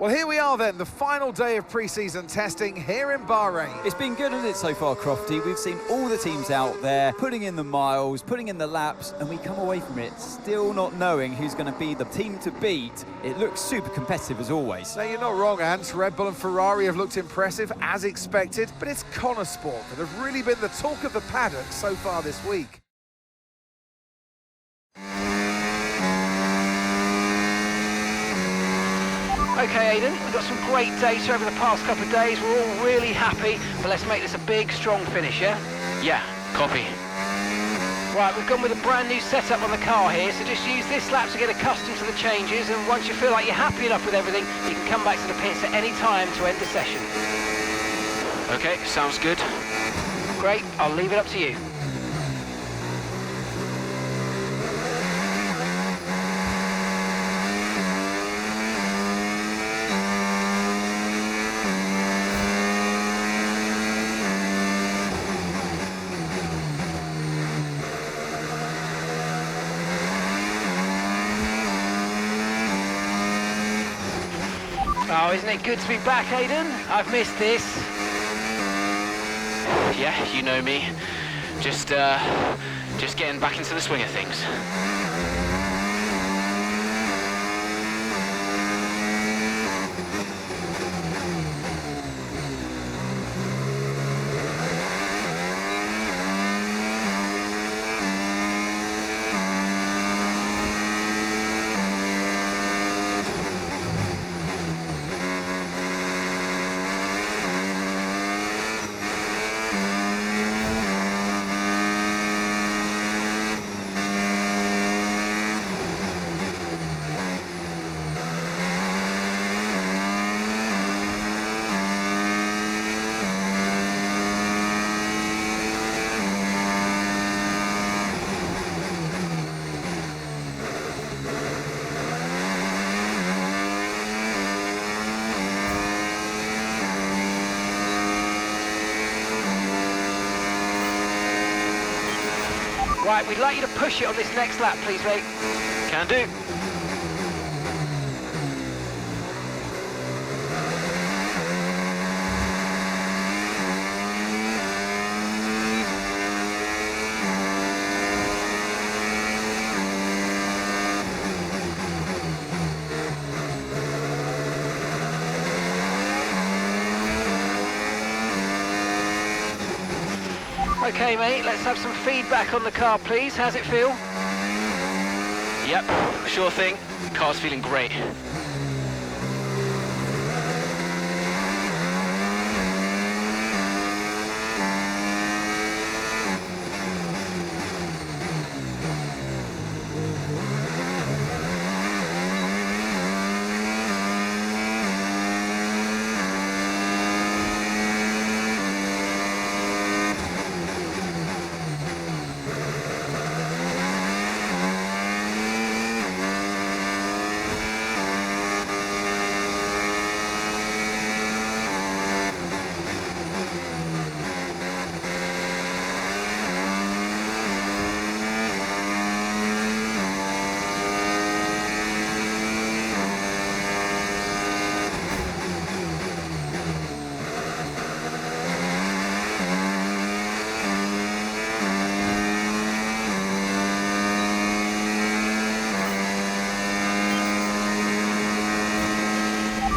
Well, here we are then, the final day of pre-season testing here in Bahrain. It's been good, hasn't it, so far, Crofty? We've seen all the teams out there putting in the miles, putting in the laps, and we come away from it still not knowing who's going to be the team to beat. It looks super competitive as always. Now, you're not wrong, Ant. Red Bull and Ferrari have looked impressive as expected, but it's Connor Sport that have really been the talk of the paddock so far this week. Okay, Aidan, we've got some great data over the past couple of days. We're all really happy, but let's make this a big, strong finish, yeah? Yeah, copy. Right, we've gone with a brand new setup on the car here, so just use this lap to get accustomed to the changes, and once you feel like you're happy enough with everything, you can come back to the pits at any time to end the session. Okay, sounds good. Great, I'll leave it up to you. Oh, isn't it good to be back, Aidan? I've missed this. Yeah, you know me. Just getting back into the swing of things. Right, we'd like you to push it on this next lap, please, mate. Can do. Okay, mate, let's have some feedback on the car, please. How's it feel? Yep, sure thing. Car's feeling great.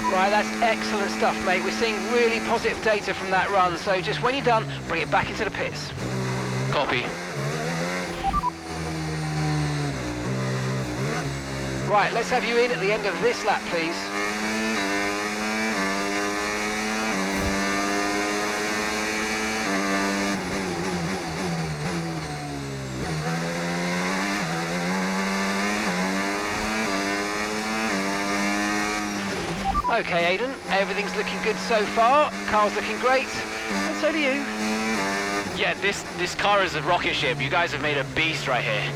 Right, that's excellent stuff, mate. We're seeing really positive data from that run, so just when you're done, bring it back into the pits. Copy. Right, let's have you in at the end of this lap, please. Okay, Aidan, everything's looking good so far. Car's looking great, and so do you. Yeah, this car is a rocket ship. You guys have made a beast right here.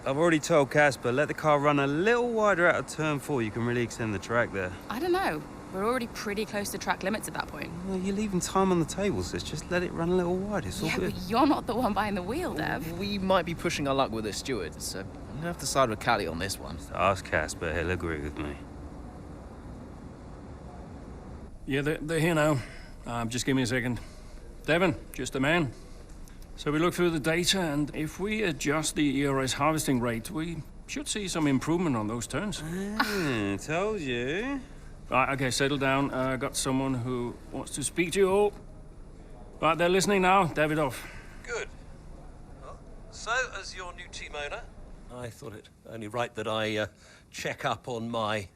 I've already told Casper, let the car run a little wider out of turn 4. You can really extend the track there. I don't know. We're already pretty close to track limits at that point. Well, you're leaving time on the table, sis. Just let it run a little wide. It's all Yeah, good. but you're not the one behind the wheel, Dev. We might be pushing our luck with this steward, so I'm gonna have to side with Callie on this one. Ask Casper, he'll agree with me. Yeah, they're here now. Just give me a second. Devon, just the man. So we look through the data, and if we adjust the ERS harvesting rate, we should see some improvement on those turns. Told you. Right, okay, settle down. Got someone who wants to speak to you all. Right, they're listening now. Davidoff. Good. Well, so, as your new team owner, I thought it only right that I check up on my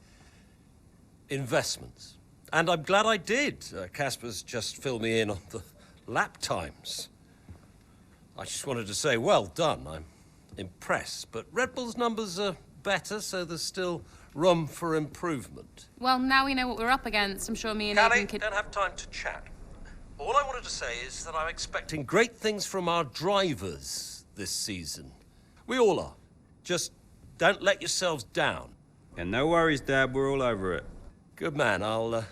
investments. And I'm glad I did. Casper's just filled me in on the lap times. I just wanted to say, well done. I'm impressed. But Red Bull's numbers are better, so there's still room for improvement. Well, now we know what we're up against. I'm sure me and Callie, Aidan could... don't have time to chat. All I wanted to say is that I'm expecting great things from our drivers this season. We all are. Just don't let yourselves down. And no worries, Dad. We're all over it. Good man. I'll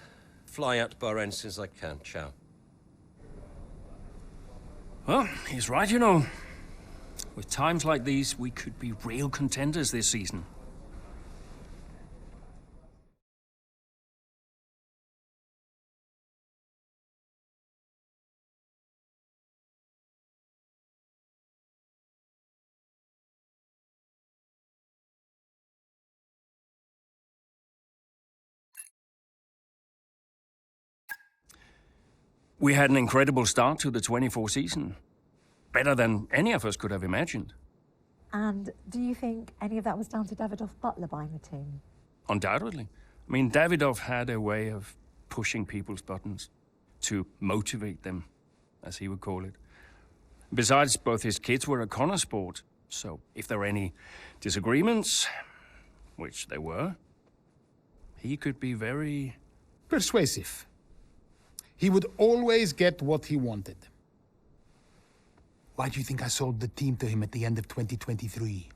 fly out to Bahrain as soon as I can. Ciao. Well, he's right, you know. With times like these, we could be real contenders this season. We had an incredible start to the 24 season. Better than any of us could have imagined. And do you think any of that was down to Davidoff Butler buying the team? Undoubtedly. I mean, Davidoff had a way of pushing people's buttons to motivate them, as he would call it. Besides, both his kids were a Connor sport, so if there were any disagreements, which there were, he could be very... persuasive. He would always get what he wanted. Why do you think I sold the team to him at the end of 2023?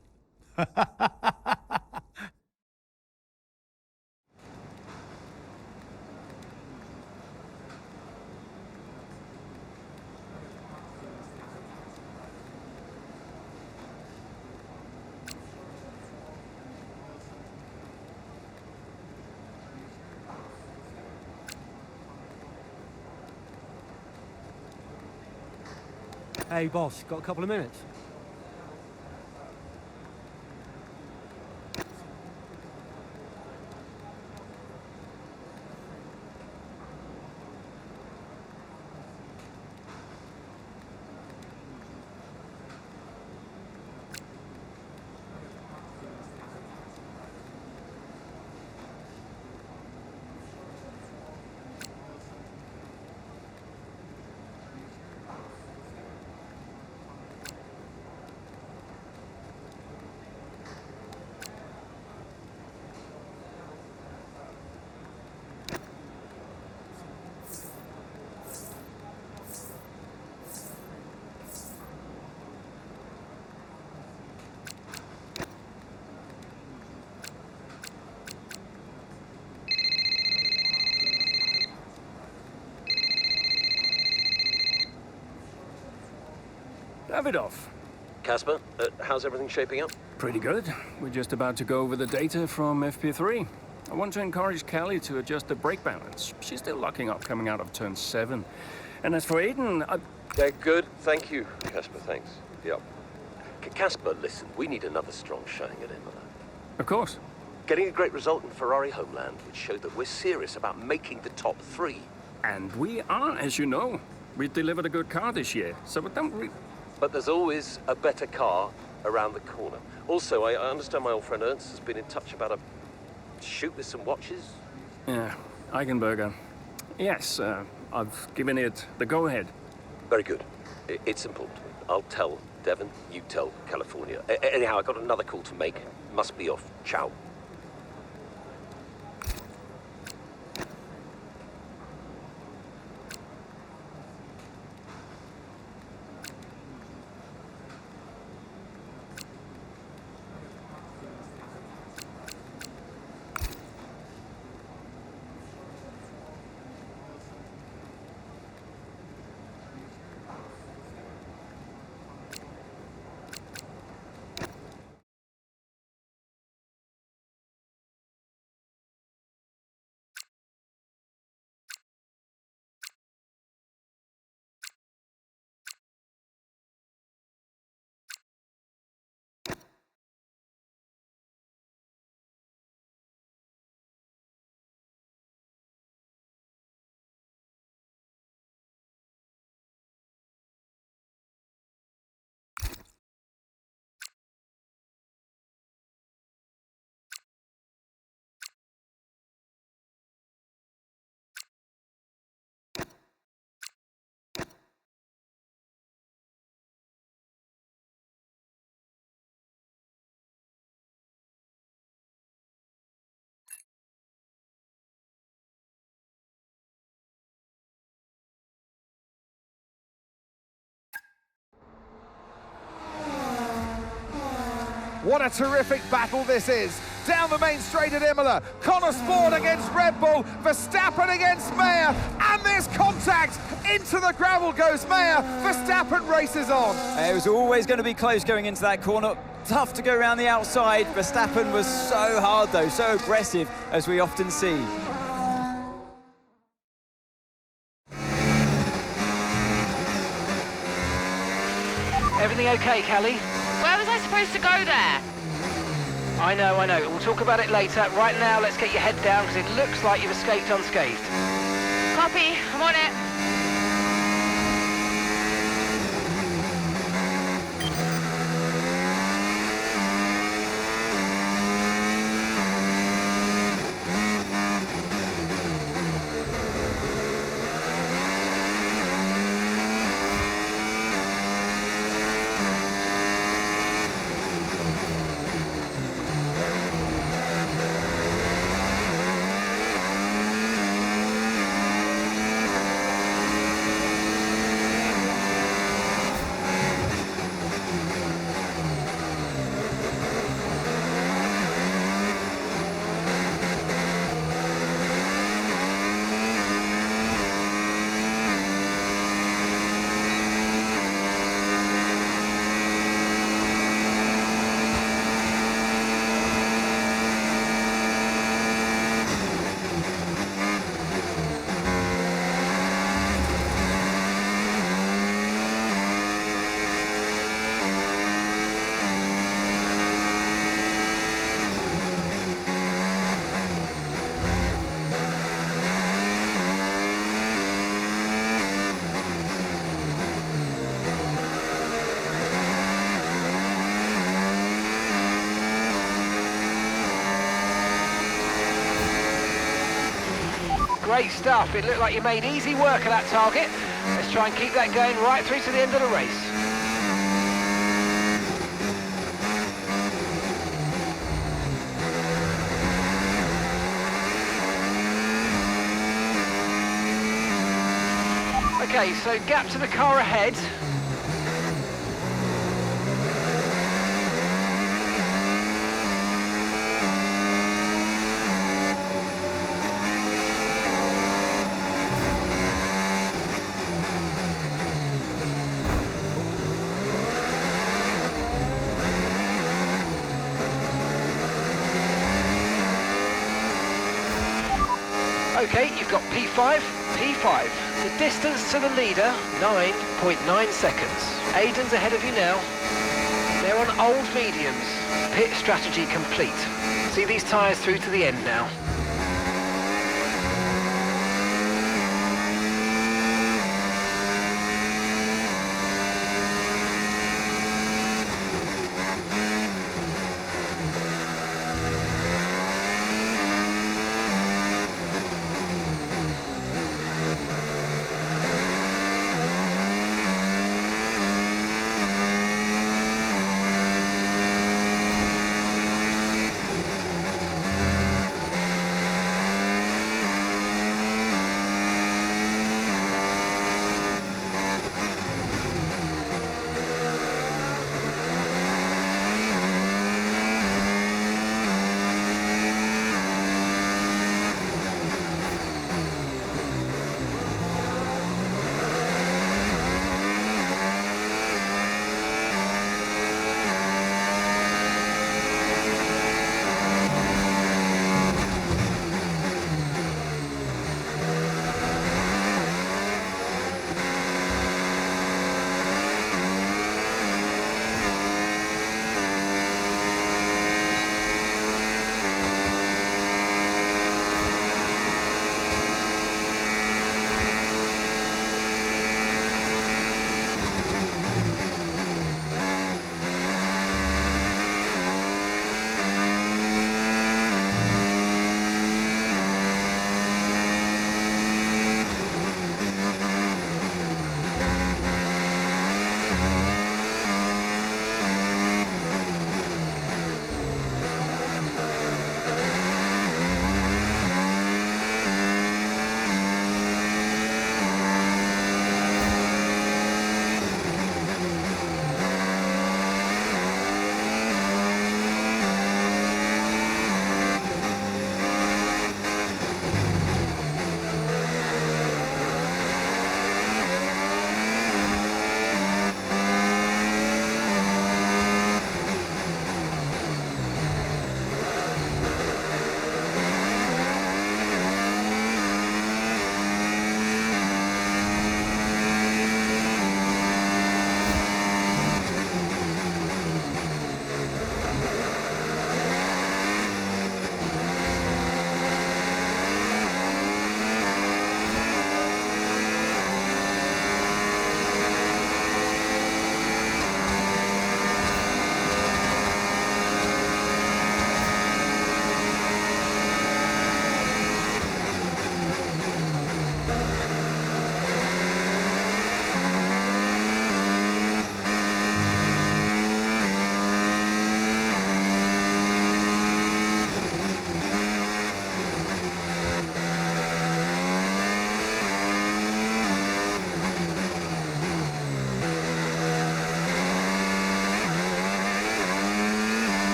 Hey, boss, got a couple of minutes? Davidoff. Casper, how's everything shaping up? Pretty good. We're just about to go over the data from FP3. I want to encourage Callie to adjust the brake balance. She's still locking up coming out of turn 7. And as for Aidan, Yeah, good. Thank you, Casper. Thanks. Yep. Casper, listen, we need another strong showing at Imola. Of course. Getting a great result in Ferrari homeland would show that we're serious about making the top 3. And we are, as you know. We delivered a good car this year, so don't But there's always a better car around the corner. Also, I understand my old friend Ernst has been in touch about a shoot with some watches. Yeah, Eigenberger. Yes, I've given it the go-ahead. Very good. It's important. I'll tell Devon, you tell California. Anyhow, I got another call to make. Must be off. Ciao. What a terrific battle this is. Down the main straight at Imola, Connor Sport against Red Bull, Verstappen against Mayer, and there's contact. Into the gravel goes Mayer, Verstappen races on. It was always going to be close going into that corner. Tough to go around the outside. Verstappen was so hard though, so aggressive, as we often see. Everything okay, Callie? Where was I supposed to go there? I know. We'll talk about it later. Right now, let's get your head down because it looks like you've escaped unscathed. Copy, I'm on it. Great stuff. It looked like you made easy work of that target. Let's try and keep that going right through to the end of the race. Okay, so gap to the car ahead. Okay, you've got P5, P5. The distance to the leader, 9.9 seconds. Aiden's ahead of you now. They're on old mediums. Pit strategy complete. See these tyres through to the end now.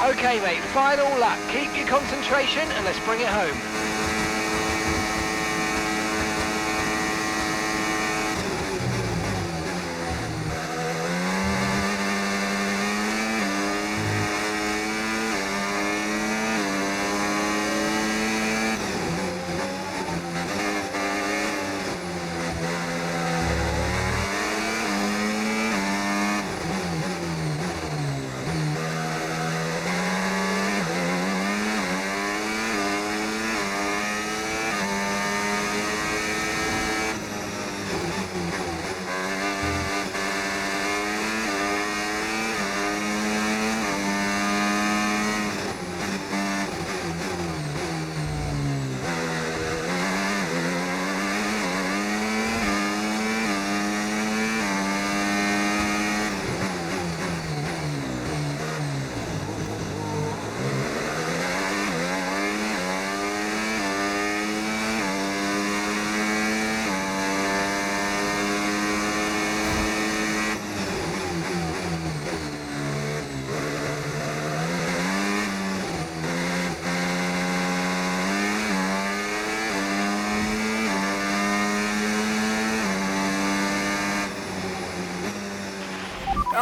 Okay, mate, final lap. Keep your concentration and let's bring it home.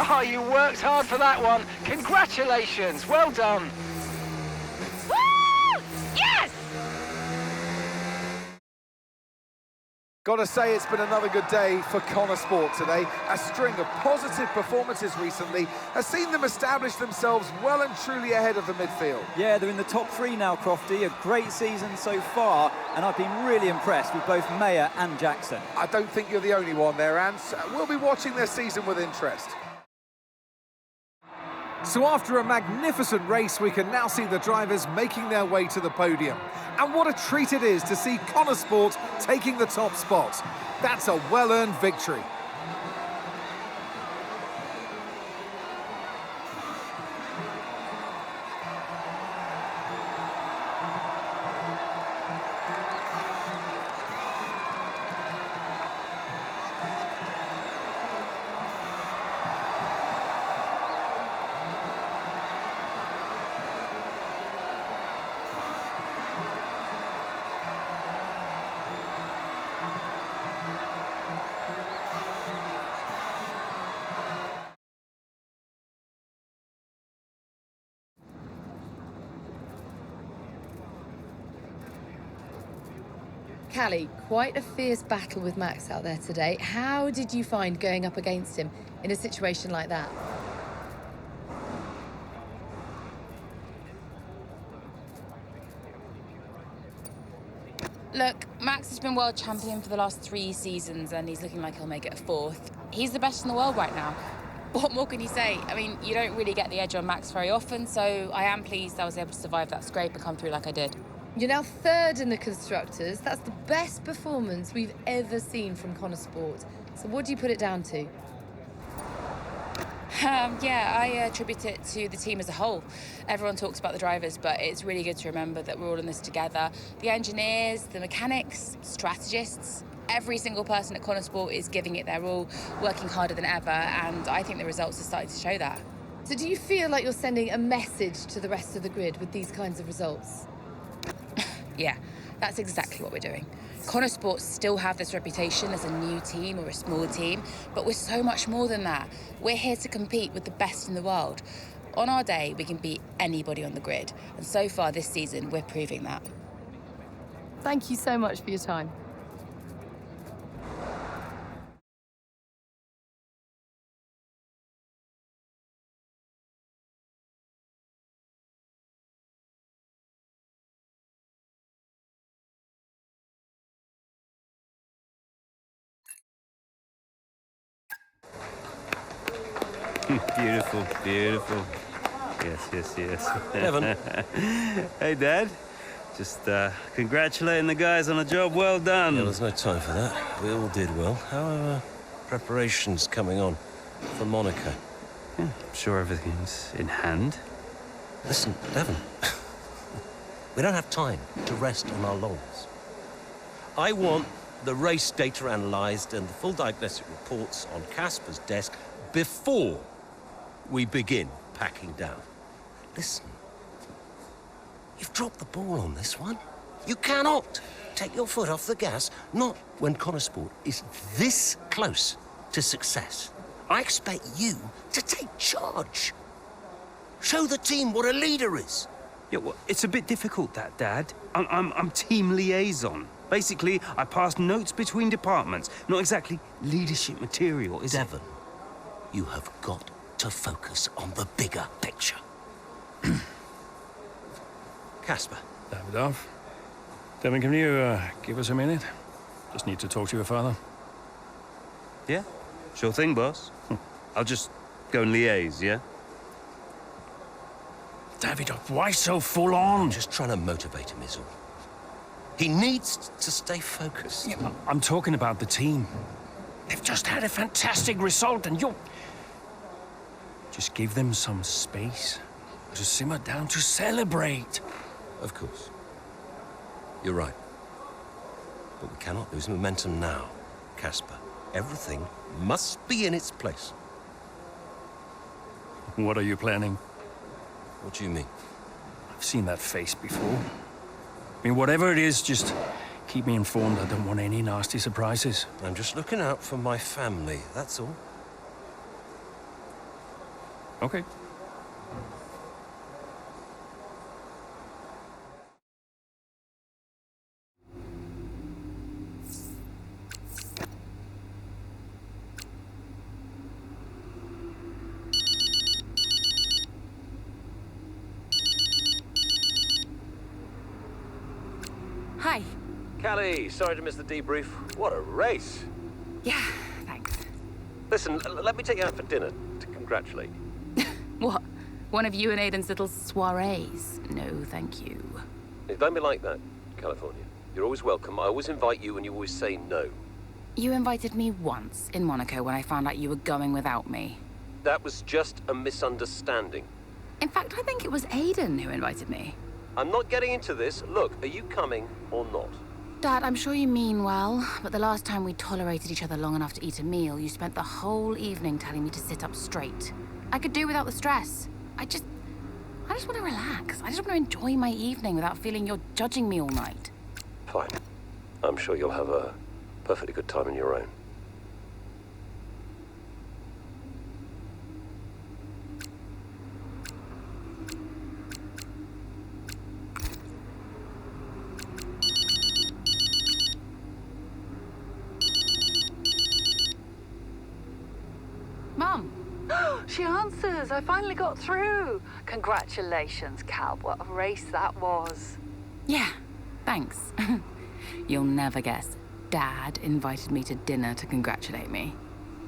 Oh, you worked hard for that one. Congratulations, well done. Woo! Yes! Got to say, it's been another good day for Connor Sport today. A string of positive performances recently has seen them establish themselves well and truly ahead of the midfield. Yeah, they're in the top 3 now, Crofty. A great season so far, and I've been really impressed with both Mayer and Jackson. I don't think you're the only one there, Ants. We'll be watching their season with interest. So after a magnificent race, we can now see the drivers making their way to the podium. And what a treat it is to see Connor Sport taking the top spot. That's a well-earned victory. Callie, quite a fierce battle with Max out there today. How did you find going up against him in a situation like that? Look, Max has been world champion for the last 3 seasons and he's looking like he'll make it a 4th. He's the best in the world right now. What more can you say? I mean, you don't really get the edge on Max very often, so I am pleased I was able to survive that scrape and come through like I did. You're now 3rd in the Constructors. That's the best performance we've ever seen from Connor Sport. So what do you put it down to? Yeah, I attribute it to the team as a whole. Everyone talks about the drivers, but it's really good to remember that we're all in this together. The engineers, the mechanics, strategists, every single person at Connor Sport is giving it their all, working harder than ever, and I think the results are starting to show that. So do you feel like you're sending a message to the rest of the grid with these kinds of results? Yeah, that's exactly what we're doing. Connor Sports still have this reputation as a new team or a small team, but we're so much more than that. We're here to compete with the best in the world. On our day, we can beat anybody on the grid, and so far this season, we're proving that. Thank you so much for your time. Beautiful, beautiful. Yes, yes, yes. Evan. Hey, Dad. Just congratulating the guys on a job well done. Yeah, there's no time for that. We all did well. How are preparations coming on for Monaco? Yeah, I'm sure everything's in hand. Listen, Evan. We don't have time to rest on our laurels. I want the race data analysed and the full diagnostic reports on Casper's desk before we begin packing down. Listen, You've dropped the ball on this one. You cannot take your foot off the gas, not when Connor Sport is this close to success. I expect you to take charge. Show the team what a leader is. Yeah, well, it's a bit difficult, that, Dad. I'm team liaison. Basically, I pass notes between departments. Not exactly leadership material, is it? Devon, you have got to focus on the bigger picture. Casper. Davidoff. Devon, can you give us a minute? Just need to talk to your father. Yeah, sure thing, boss. I'll just go and liaise, yeah? Davidoff, why so full on? Just trying to motivate him is all. He needs to stay focused. Yeah, I'm talking about the team. They've just had a fantastic result and you're... Just give them some space to simmer down, to celebrate. Of course. You're right. But we cannot lose momentum now, Casper. Everything must be in its place. What are you planning? What do you mean? I've seen that face before. I mean, whatever it is, just keep me informed. I don't want any nasty surprises. I'm just looking out for my family, that's all. Okay. Hi. Callie, sorry to miss the debrief. What a race. Yeah, thanks. Listen, let me take you out for dinner to congratulate you. What? One of you and Aiden's little soirees? No, thank you. Don't be like that, California. You're always welcome. I always invite you and you always say no. You invited me once in Monaco when I found out you were going without me. That was just a misunderstanding. In fact, I think it was Aiden who invited me. I'm not getting into this. Look, are you coming or not? Dad, I'm sure you mean well, but the last time we tolerated each other long enough to eat a meal, you spent the whole evening telling me to sit up straight. I could do without the stress. I just want to relax. I just want to enjoy my evening without feeling you're judging me all night. Fine. I'm sure you'll have a perfectly good time on your own. Mum. She answers. I finally got through. Congratulations, Cal. What a race that was. Yeah, thanks. You'll never guess. Dad invited me to dinner to congratulate me.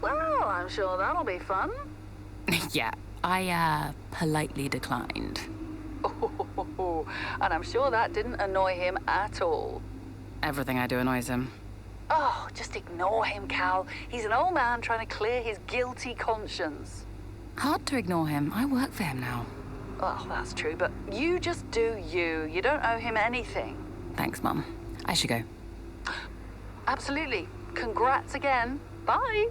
Well, I'm sure that'll be fun. Yeah, I politely declined. Oh, and I'm sure that didn't annoy him at all. Everything I do annoys him. Oh, just ignore him, Cal. He's an old man trying to clear his guilty conscience. Hard to ignore him. I work for him now. Well, that's true, but you just do you. You don't owe him anything. Thanks, Mum. I should go. Absolutely. Congrats again. Bye.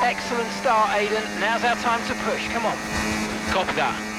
Excellent start, Aiden. Now's our time to push. Come on. Copy that.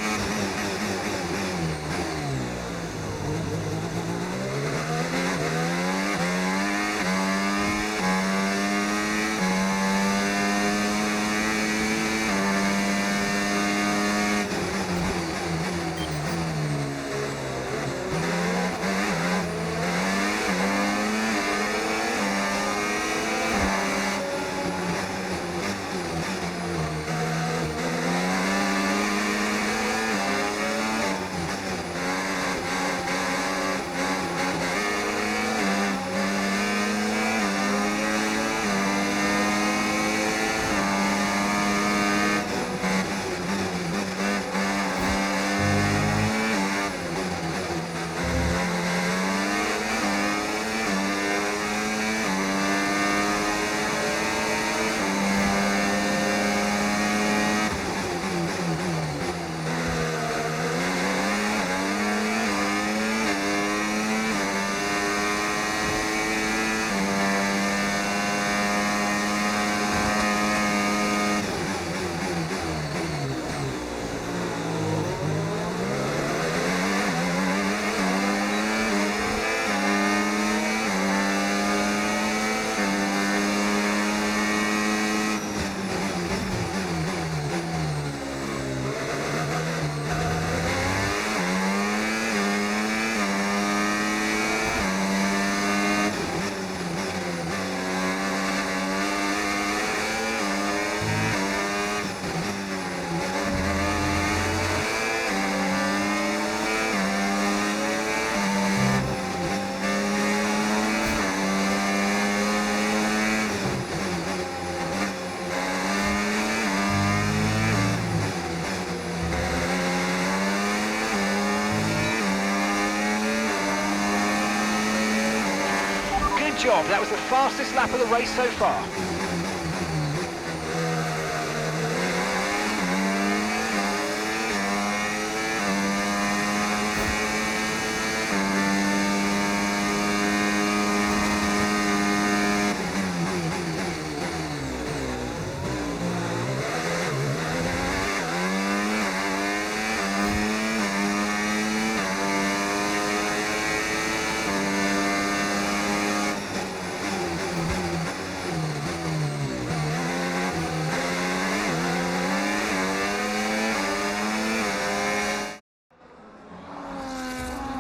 job. That was the fastest lap of the race so far.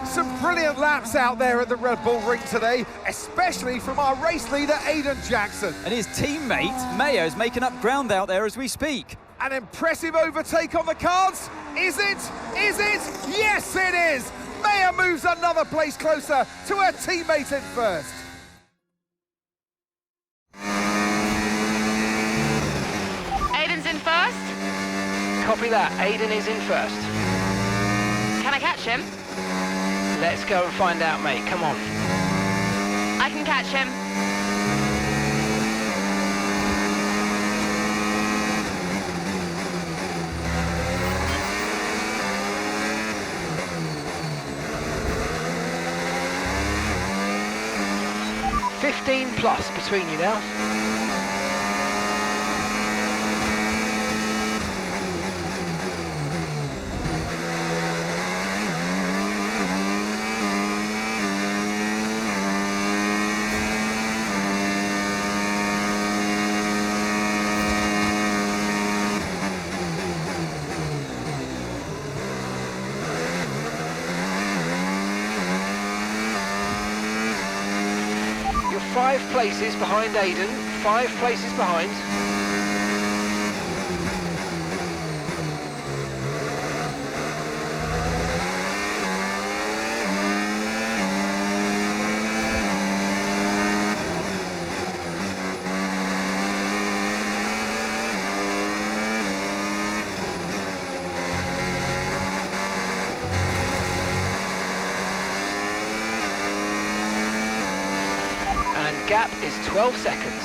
Some brilliant laps out there at the Red Bull Ring today, especially from our race leader, Aiden Jackson. And his teammate, Mayo's making up ground out there as we speak. An impressive overtake on the cards. Is it? Is it? Yes, it is. Mayo moves another place closer to her teammate in first. Aiden's in first. Copy that. Aiden is in first. Can I catch him? Let's go and find out, mate. Come on. I can catch him. +15 between you now. You're 5 places behind Aiden, 5 places behind. And gap is 12 seconds.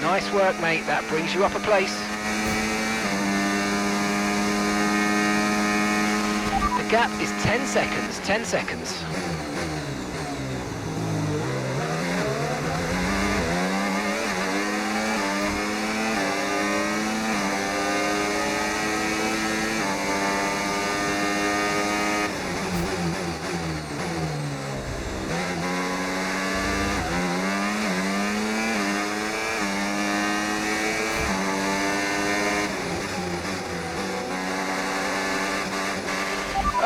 Nice work, mate. That brings you up a place. The gap is 10 seconds, 10 seconds.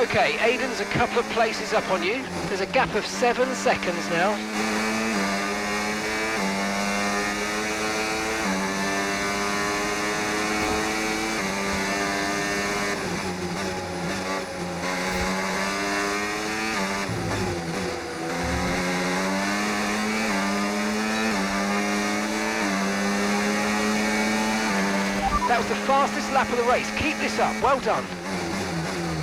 Okay, Aiden's a couple of places up on you. There's a gap of 7 seconds now. That was the fastest lap of the race. Keep this up. Well done.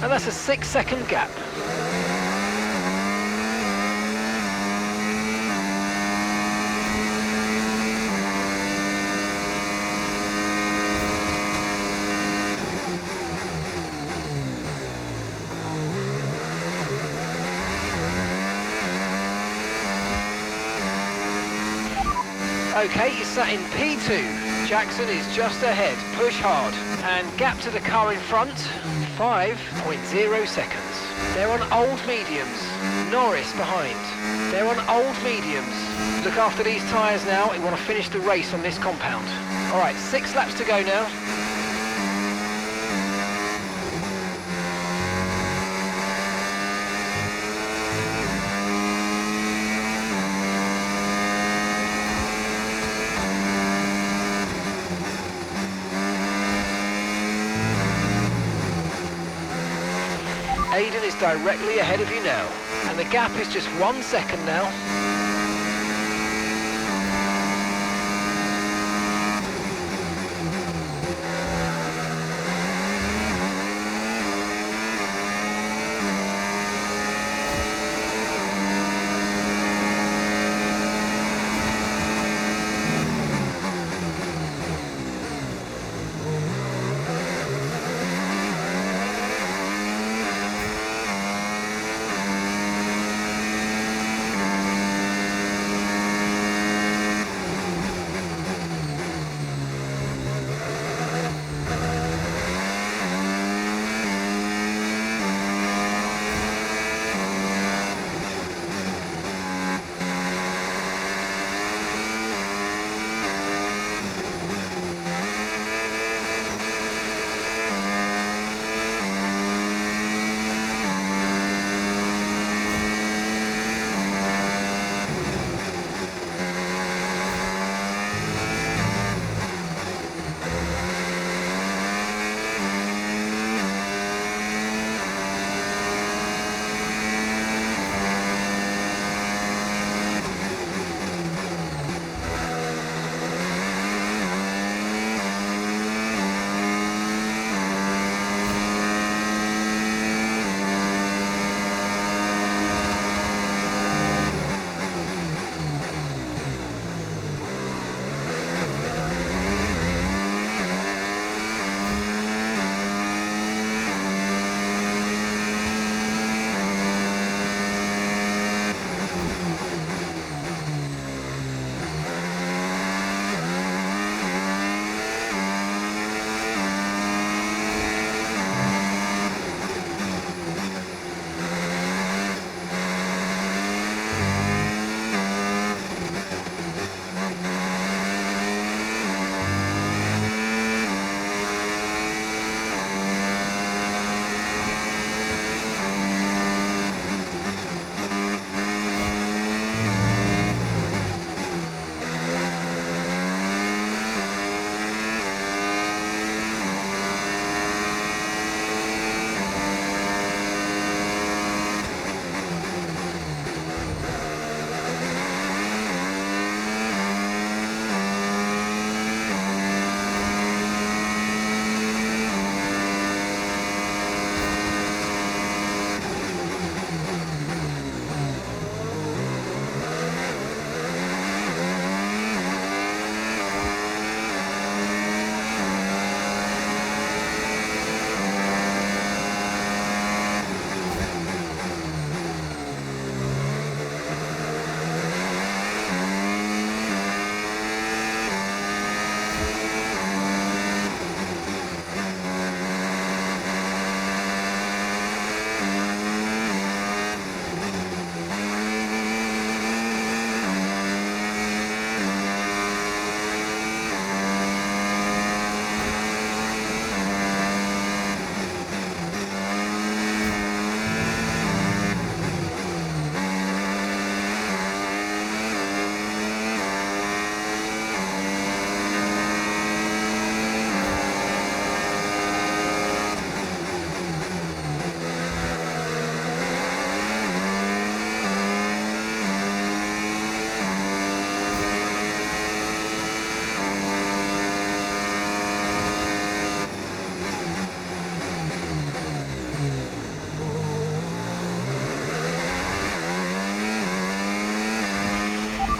And that's a 6-second gap. Okay, you're sat in P2. Jackson is just ahead. Push hard. And gap to the car in front, 5.0 seconds. They're on old mediums. Norris behind. They're on old mediums. Look after these tyres now. We want to finish the race on this compound. All right, 6 laps to go now. Aiden is directly ahead of you now. And the gap is just 1 second now.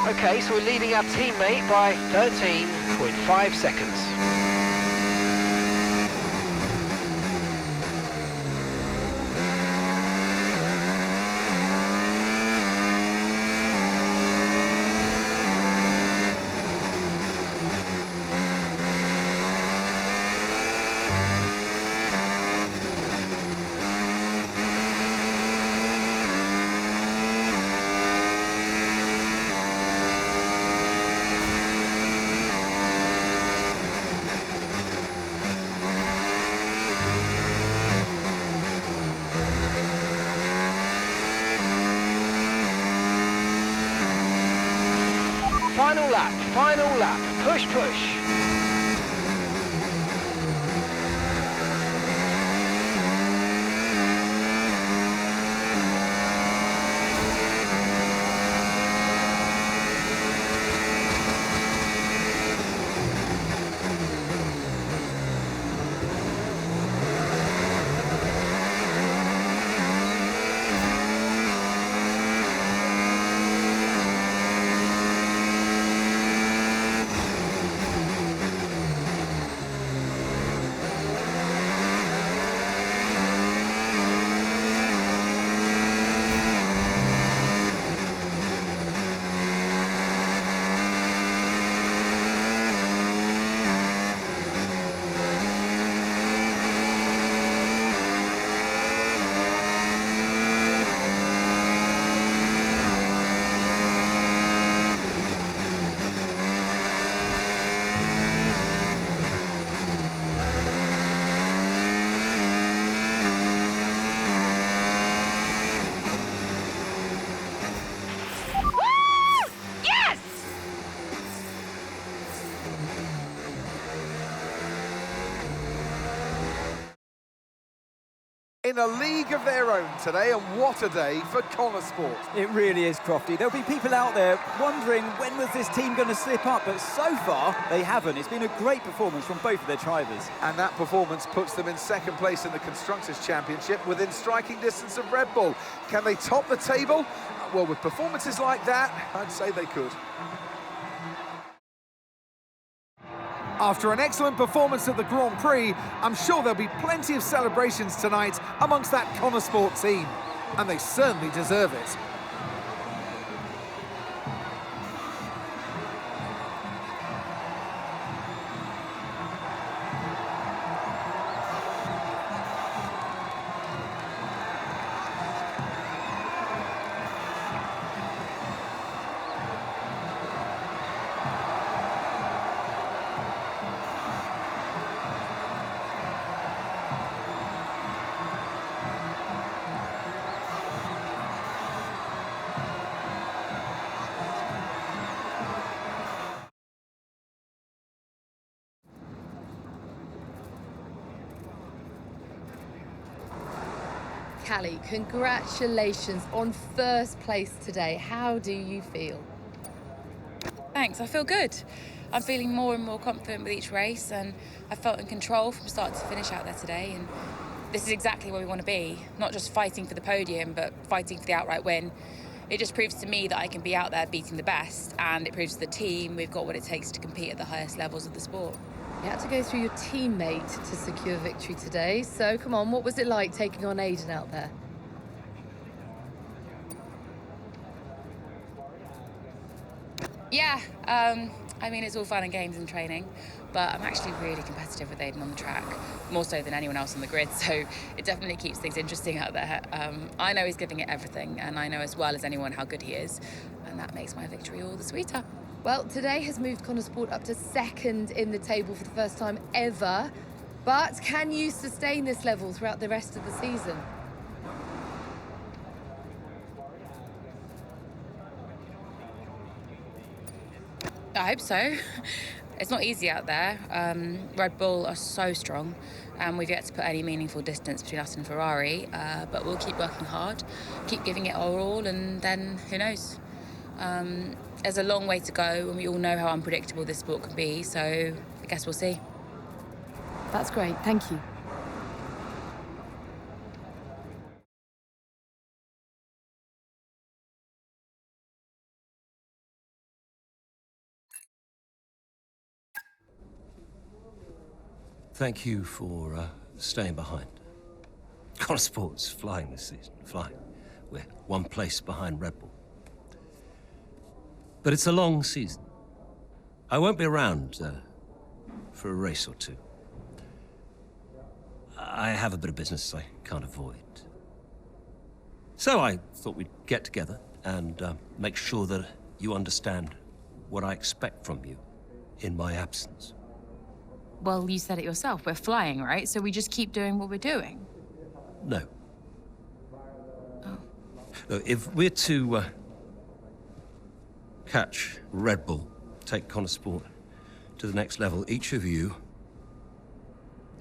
Okay, so we're leading our teammate by 13.5 seconds. Final lap, push, push. in a league of their own today, and what a day for Connor Sport. It really is, Crofty. There'll be people out there wondering when was this team going to slip up, but so far they haven't. It's been a great performance from both of their drivers. And that performance puts them in second place in the Constructors' Championship within striking distance of Red Bull. Can they top the table? Well, with performances like that, I'd say they could. After an excellent performance at the Grand Prix, I'm sure there'll be plenty of celebrations tonight amongst that Connor Sport team. And they certainly deserve it. Callie, congratulations on first place today. How do you feel? Thanks, I feel good. I'm feeling more and more confident with each race, and I felt in control from start to finish out there today. And this is exactly where we want to be, not just fighting for the podium, but fighting for the outright win. It just proves to me that I can be out there beating the best, and it proves to the team we've got what it takes to compete at the highest levels of the sport. You had to go through your teammate to secure victory today. So come on, what was it like taking on Aiden out there? Yeah, I mean, it's all fun and games in training, but I'm actually really competitive with Aiden on the track, more so than anyone else on the grid, so it definitely keeps things interesting out there. I know he's giving it everything, and I know as well as anyone how good he is, and that makes my victory all the sweeter. Well, today has moved Connor Sport up to second in the table for the first time ever, but can you sustain this level throughout the rest of the season? I hope so. It's not easy out there. Red Bull are so strong, and we've yet to put any meaningful distance between us and Ferrari, but we'll keep working hard, keep giving it our all, and then who knows? There's a long way to go, and we all know how unpredictable this sport can be, so I guess we'll see. That's great, thank you. Thank you for staying behind. Connor Sport's flying this season, flying. We're one place behind Red Bull. But it's a long season. I won't be around for a race or two. I have a bit of business I can't avoid. So I thought we'd get together and make sure that you understand what I expect from you in my absence. Well, you said it yourself. We're flying, right? So we just keep doing what we're doing. No. Oh. Look, if we're to catch Red Bull, take Connor Sport to the next level, each of you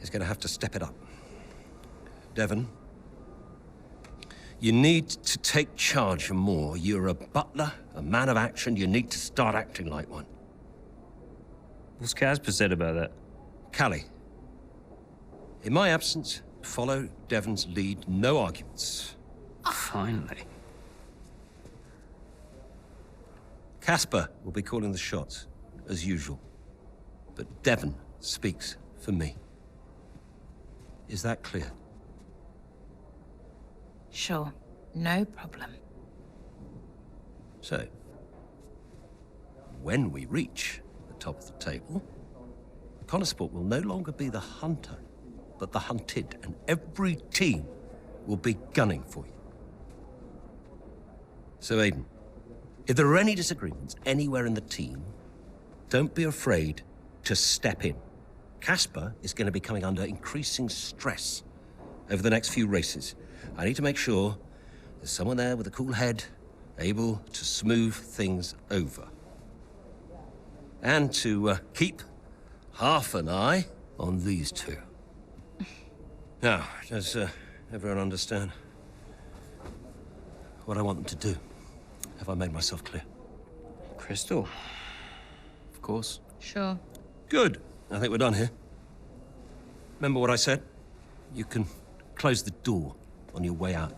is going to have to step it up. Devon, you need to take charge more. You're a butler, a man of action. You need to start acting like one. What's Casper said about that? Callie, in my absence, follow Devon's lead, no arguments. Finally. Casper will be calling the shots, as usual. But Devon speaks for me. Is that clear? Sure, no problem. So, when we reach the top of the table, Connor Sport will no longer be the hunter, but the hunted, and every team will be gunning for you. So, Aiden, if there are any disagreements anywhere in the team, don't be afraid to step in. Casper is going to be coming under increasing stress over the next few races. I need to make sure there's someone there with a cool head, able to smooth things over. And to keep half an eye on these two. Now, does everyone understand what I want them to do? Have I made myself clear? Crystal. Of course. Sure. Good. I think we're done here. Remember what I said? You can close the door on your way out.